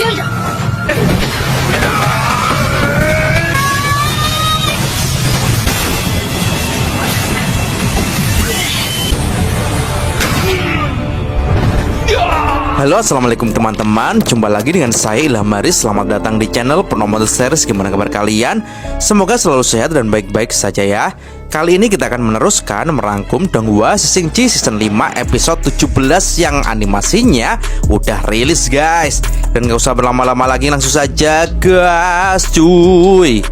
接着。 Halo, assalamualaikum teman-teman. Jumpa lagi dengan saya Ilham Maris. Selamat datang di channel Penomor Series. Gimana kabar kalian? Semoga selalu sehat dan baik-baik saja ya. Kali ini kita akan meneruskan merangkum Donghua Shishingji Season 5 episode 17 yang animasinya udah rilis guys. Dan gak usah berlama-lama lagi, langsung saja gas cuy.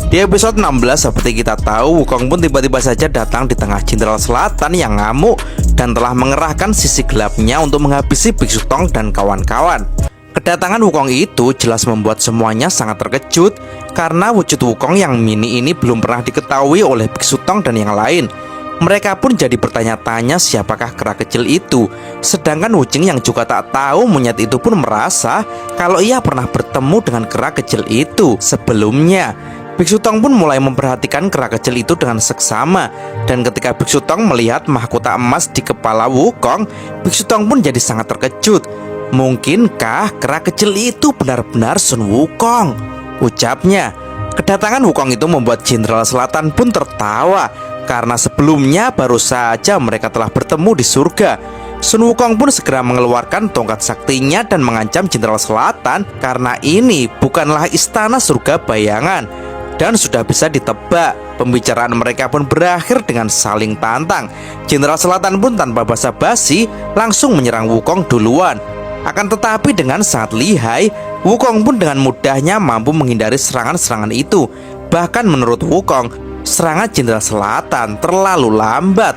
Di episode 16 seperti kita tahu, Wukong pun tiba-tiba saja datang di tengah Jenderal Selatan yang ngamuk dan telah mengerahkan sisi gelapnya untuk menghabisi Biksu Tong dan kawan-kawan. Kedatangan Wukong itu jelas membuat semuanya sangat terkejut karena wujud Wukong yang mini ini belum pernah diketahui oleh Biksu Tong dan yang lain. Mereka pun jadi bertanya-tanya siapakah kera kecil itu. Sedangkan Wuching yang juga tak tahu monyet itu pun merasa kalau ia pernah bertemu dengan kera kecil itu sebelumnya. Biksu Tong pun mulai memperhatikan kera kecil itu dengan seksama. Dan ketika Biksu Tong melihat mahkota emas di kepala Wukong, Biksu Tong pun jadi sangat terkejut. Mungkinkah kera kecil itu benar-benar Sun Wukong? Ucapnya. Kedatangan Wukong itu membuat Jenderal Selatan pun tertawa karena sebelumnya baru saja mereka telah bertemu di surga. Sun Wukong pun segera mengeluarkan tongkat saktinya dan mengancam Jenderal Selatan karena ini bukanlah istana surga bayangan. Dan sudah bisa ditebak, pembicaraan mereka pun berakhir dengan saling tantang. Jenderal Selatan pun tanpa basa-basi langsung menyerang Wukong duluan. Akan tetapi dengan sangat lihai, Wukong pun dengan mudahnya mampu menghindari serangan-serangan itu. Bahkan menurut Wukong, serangan Jenderal Selatan terlalu lambat.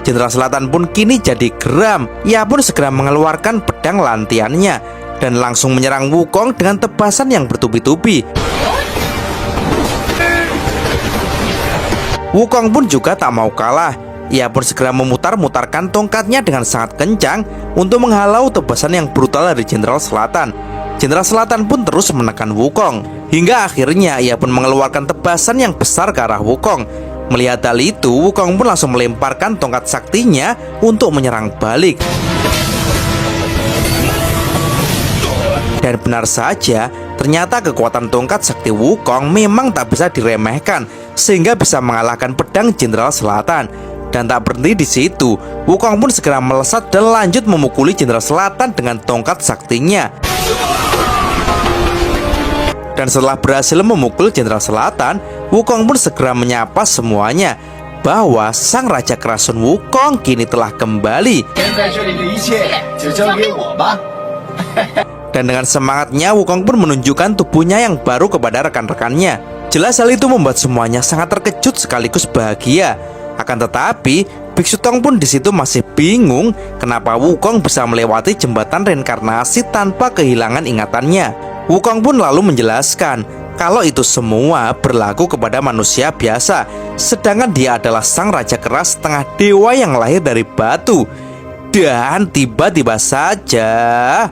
Jenderal Selatan pun kini jadi geram. Ia pun segera mengeluarkan pedang lantiannya dan langsung menyerang Wukong dengan tebasan yang bertubi-tubi. Wukong pun juga tak mau kalah. Ia pun segera memutar-mutarkan tongkatnya dengan sangat kencang untuk menghalau tebasan yang brutal dari Jenderal Selatan. Jenderal Selatan pun terus menekan Wukong hingga akhirnya ia pun mengeluarkan tebasan yang besar ke arah Wukong. Melihat hal itu, Wukong pun langsung melemparkan tongkat saktinya untuk menyerang balik. Dan benar saja, ternyata kekuatan tongkat sakti Wukong memang tak bisa diremehkan, sehingga bisa mengalahkan pedang Jenderal Selatan. Dan tak berhenti di situ, Wukong pun segera melesat dan lanjut memukuli Jenderal Selatan dengan tongkat saktinya. Dan setelah berhasil memukul Jenderal Selatan, Wukong pun segera menyapa semuanya bahwa sang Raja Kera Sun Wukong kini telah kembali. Dan dengan semangatnya, Wukong pun menunjukkan tubuhnya yang baru kepada rekan-rekannya. Jelas hal itu membuat semuanya sangat terkejut sekaligus bahagia. Akan tetapi, Biksu Tong pun di situ masih bingung kenapa Wukong bisa melewati jembatan reinkarnasi tanpa kehilangan ingatannya. Wukong pun lalu menjelaskan kalau itu semua berlaku kepada manusia biasa, sedangkan dia adalah sang Raja Kera setengah dewa yang lahir dari batu. Dan tiba-tiba saja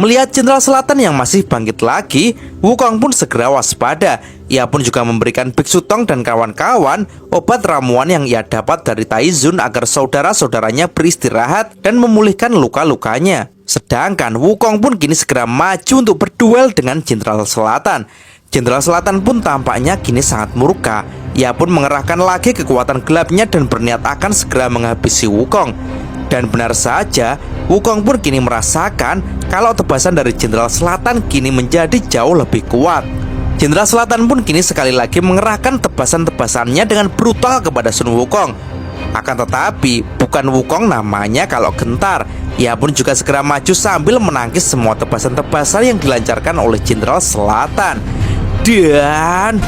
melihat Jenderal Selatan yang masih bangkit lagi, Wukong pun segera waspada. Ia pun juga memberikan Biksu Tong dan kawan-kawan obat ramuan yang ia dapat dari Taizun agar saudara-saudaranya beristirahat dan memulihkan luka-lukanya. Sedangkan Wukong pun kini segera maju untuk berduel dengan Jenderal Selatan. Jenderal Selatan pun tampaknya kini sangat murka. Ia pun mengerahkan lagi kekuatan gelapnya dan berniat akan segera menghabisi Wukong. Dan benar saja, Wukong pun kini merasakan kalau tebasan dari Jenderal Selatan kini menjadi jauh lebih kuat. Jenderal Selatan pun kini sekali lagi mengerahkan tebasan-tebasannya dengan brutal kepada Sun Wukong. Akan tetapi, bukan Wukong namanya kalau gentar. Ia pun juga segera maju sambil menangkis semua tebasan-tebasan yang dilancarkan oleh Jenderal Selatan. Dan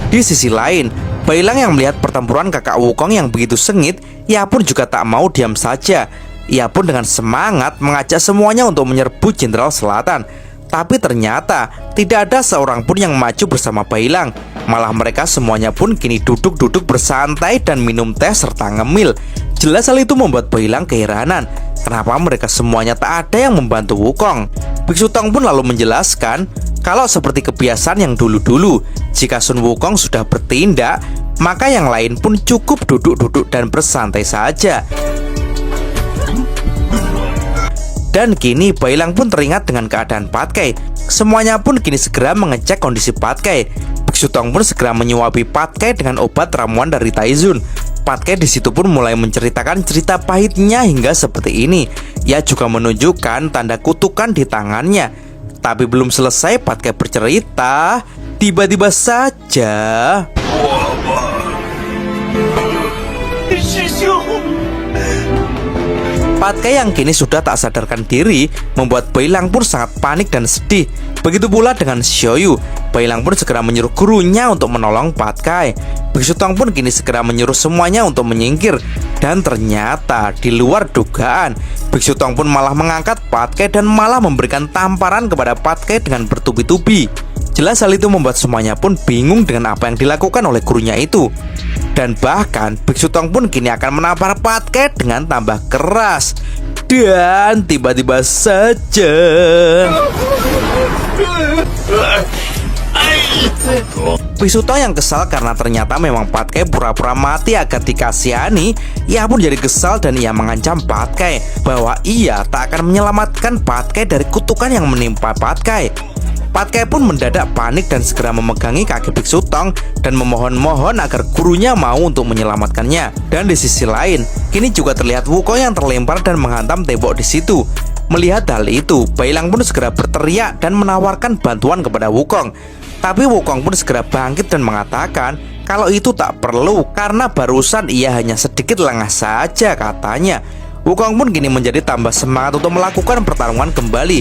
di sisi lain, Bailang yang melihat pertempuran kakak Wukong yang begitu sengit, ia pun juga tak mau diam saja. Ia pun dengan semangat mengajak semuanya untuk menyerbu Jenderal Selatan. Tapi ternyata tidak ada seorang pun yang maju bersama Bailang. Malah mereka semuanya pun kini duduk-duduk bersantai dan minum teh serta ngemil. Jelas hal itu membuat Bailang keheranan. Kenapa mereka semuanya tak ada yang membantu Wukong? Biksu Tong pun lalu menjelaskan Kalau seperti kebiasaan yang dulu-dulu, jika Sun Wukong sudah bertindak, maka yang lain pun cukup duduk-duduk dan bersantai saja. Dan kini Bailang pun teringat dengan keadaan Patkai. Semuanya pun kini segera mengecek kondisi Patkai. Biksu Tong pun segera menyuapi Patkai dengan obat ramuan dari Taizun. Patkai di situ pun mulai menceritakan cerita pahitnya hingga seperti ini. Ia juga menunjukkan tanda kutukan di tangannya. Tapi belum selesai Patkai bercerita, tiba-tiba saja Patkai yang kini sudah tak sadarkan diri membuat Bailang pun sangat panik dan sedih. Begitu pula dengan Xiaoyu. Bailang pun segera menyuruh gurunya untuk menolong Patkai. Biksu Tong pun kini segera menyuruh semuanya untuk menyingkir. Dan ternyata di luar dugaan, Biksu Tong pun malah mengangkat Patkai dan malah memberikan tamparan kepada Patkai dengan bertubi-tubi. Jelas hal itu membuat semuanya pun bingung dengan apa yang dilakukan oleh gurunya itu. Dan bahkan Biksu Tong pun kini akan menampar Patkai dengan tambah keras. Dan tiba-tiba saja Biksu Tong yang kesal karena ternyata memang Patkai pura-pura mati agar dikasihani. Ia pun jadi kesal dan ia mengancam Patkai bahwa ia tak akan menyelamatkan Patkai dari kutukan yang menimpa Patkai. Patkai pun mendadak panik dan segera memegangi kaki Biksu Tong dan memohon-mohon agar gurunya mau untuk menyelamatkannya. Dan di sisi lain, kini juga terlihat Wukong yang terlempar dan menghantam tembok di situ. Melihat hal itu, Bailang pun segera berteriak dan menawarkan bantuan kepada Wukong. Tapi Wukong pun segera bangkit dan mengatakan kalau itu tak perlu karena barusan ia hanya sedikit lengah saja katanya. Wukong pun kini menjadi tambah semangat untuk melakukan pertarungan kembali.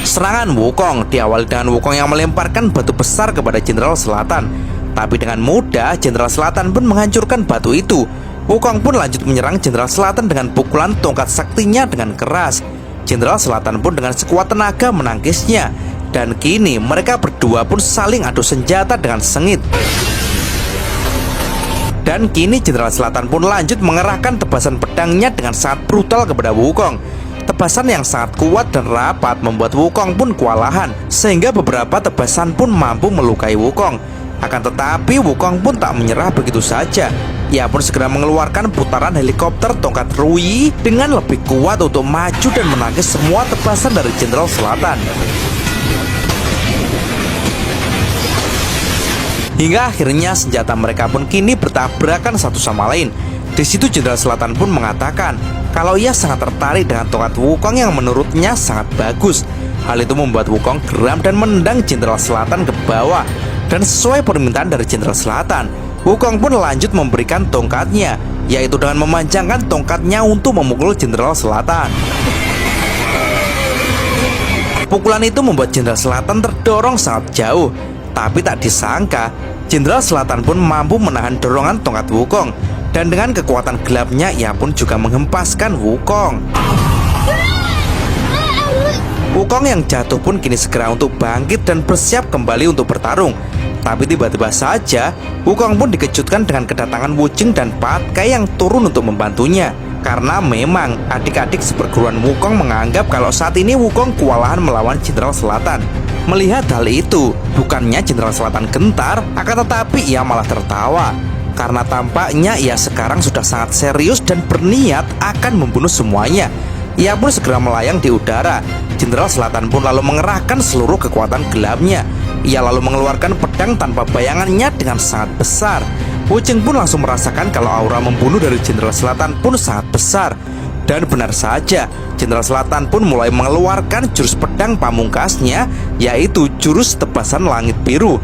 Serangan Wukong diawali dengan Wukong yang melemparkan batu besar kepada Jenderal Selatan. Tapi dengan mudah Jenderal Selatan pun menghancurkan batu itu. Wukong pun lanjut menyerang Jenderal Selatan dengan pukulan tongkat saktinya dengan keras. Jenderal Selatan pun dengan sekuat tenaga menangkisnya. Dan kini mereka berdua pun saling adu senjata dengan sengit. Dan kini Jenderal Selatan pun lanjut mengerahkan tebasan pedangnya dengan sangat brutal kepada Wukong. Tebasan yang sangat kuat dan rapat membuat Wukong pun kewalahan, sehingga beberapa tebasan pun mampu melukai Wukong. Akan tetapi Wukong pun tak menyerah begitu saja. Ia pun segera mengeluarkan putaran helikopter tongkat Rui dengan lebih kuat untuk maju dan menangkis semua tebasan dari Jenderal Selatan. Hingga akhirnya senjata mereka pun kini bertabrakan satu sama lain. Di situ Jenderal Selatan pun mengatakan kalau ia sangat tertarik dengan tongkat Wukong yang menurutnya sangat bagus. Hal itu membuat Wukong geram dan menendang Jenderal Selatan ke bawah. Dan sesuai permintaan dari Jenderal Selatan, Wukong pun lanjut memberikan tongkatnya, yaitu dengan memanjangkan tongkatnya untuk memukul Jenderal Selatan. Pukulan itu membuat Jenderal Selatan terdorong sangat jauh. Tapi tak disangka, Jenderal Selatan pun mampu menahan dorongan tongkat Wukong. Dan dengan kekuatan gelapnya ia pun juga menghempaskan Wukong. Wukong yang jatuh pun kini segera untuk bangkit dan bersiap kembali untuk bertarung. Tapi tiba-tiba saja Wukong pun dikejutkan dengan kedatangan Wuching dan Patkai yang turun untuk membantunya. Karena memang adik-adik seperguruan Wukong menganggap kalau saat ini Wukong kewalahan melawan Jenderal Selatan. Melihat hal itu, bukannya Jenderal Selatan gentar, akan tetapi ia malah tertawa. Karena tampaknya ia sekarang sudah sangat serius dan berniat akan membunuh semuanya. Ia pun segera melayang di udara. Jenderal Selatan pun lalu mengerahkan seluruh kekuatan gelapnya. Ia lalu mengeluarkan pedang tanpa bayangannya dengan sangat besar. Wuching pun langsung merasakan kalau aura membunuh dari Jenderal Selatan pun sangat besar. Dan benar saja, Jenderal Selatan pun mulai mengeluarkan jurus pedang pamungkasnya, yaitu jurus tebasan langit biru.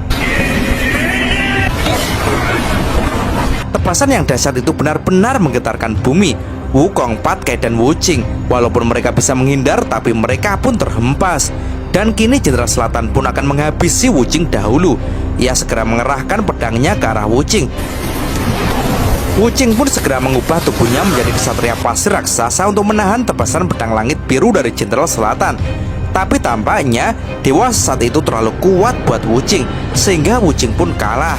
Tebasan yang dahsyat itu benar-benar menggetarkan bumi. Wukong, Patkai, dan Wuching, walaupun mereka bisa menghindar, tapi mereka pun terhempas. Dan kini Jenderal Selatan pun akan menghabisi Wuching dahulu. Ia segera mengerahkan pedangnya ke arah Wuching. Wuching pun segera mengubah tubuhnya menjadi kesatria pasir raksasa untuk menahan tebasan pedang langit biru dari Jenderal Selatan. Tapi tampaknya dewa saat itu terlalu kuat buat Wuching, sehingga Wuching pun kalah.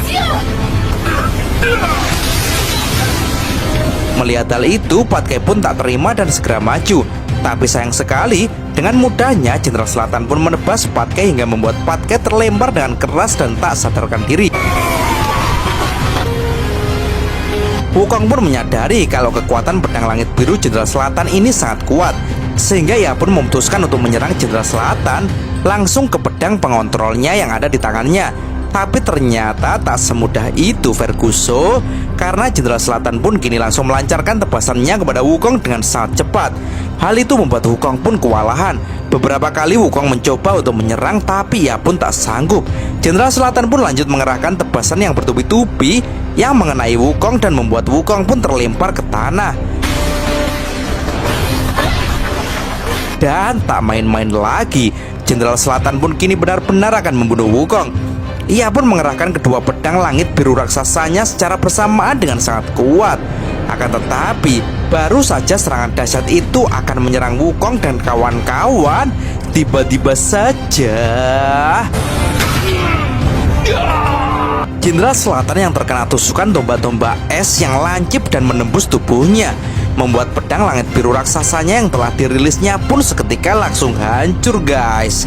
Melihat hal itu, Patkai pun tak terima dan segera maju. Tapi sayang sekali, dengan mudahnya Jenderal Selatan pun menebas Patke hingga membuat Patke terlempar dengan keras dan tak sadarkan diri. Wukong pun menyadari kalau kekuatan pedang langit biru Jenderal Selatan ini sangat kuat, sehingga ia pun memutuskan untuk menyerang Jenderal Selatan langsung ke pedang pengontrolnya yang ada di tangannya. Tapi ternyata tak semudah itu Verguso, karena Jenderal Selatan pun kini langsung melancarkan tebasannya kepada Wukong dengan sangat cepat. Hal itu membuat Wukong pun kewalahan. Beberapa kali Wukong mencoba untuk menyerang, tapi ia pun tak sanggup. Jenderal Selatan pun lanjut mengerahkan tebasan yang bertubi-tubi yang mengenai Wukong dan membuat Wukong pun terlempar ke tanah. Dan tak main-main lagi, Jenderal Selatan pun kini benar-benar akan membunuh Wukong. Ia pun mengerahkan kedua pedang langit biru raksasanya secara bersamaan dengan sangat kuat. Akan tetapi, baru saja serangan dahsyat itu akan menyerang Wukong dan kawan-kawan, tiba-tiba saja Jenderal Selatan yang terkena tusukan domba-domba es yang lancip dan menembus tubuhnya, membuat pedang langit biru raksasanya yang telah dirilisnya pun seketika langsung hancur, guys.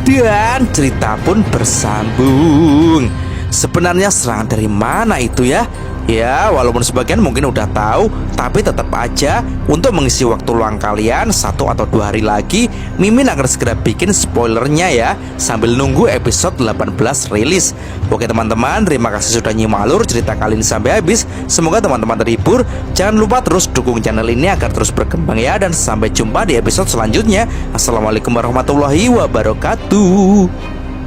Dan cerita pun bersambung. Sebenarnya serangan dari mana itu ya? Ya, walaupun sebagian mungkin udah tahu, tapi tetap aja untuk mengisi waktu luang kalian 1 atau 2 hari lagi, Mimin akan segera bikin spoilernya ya, sambil nunggu episode 18 rilis. Oke teman-teman, terima kasih sudah nyimak alur cerita kali ini sampai habis. Semoga teman-teman terhibur. Jangan lupa terus dukung channel ini agar terus berkembang ya. Dan sampai jumpa di episode selanjutnya. Assalamualaikum warahmatullahi wabarakatuh.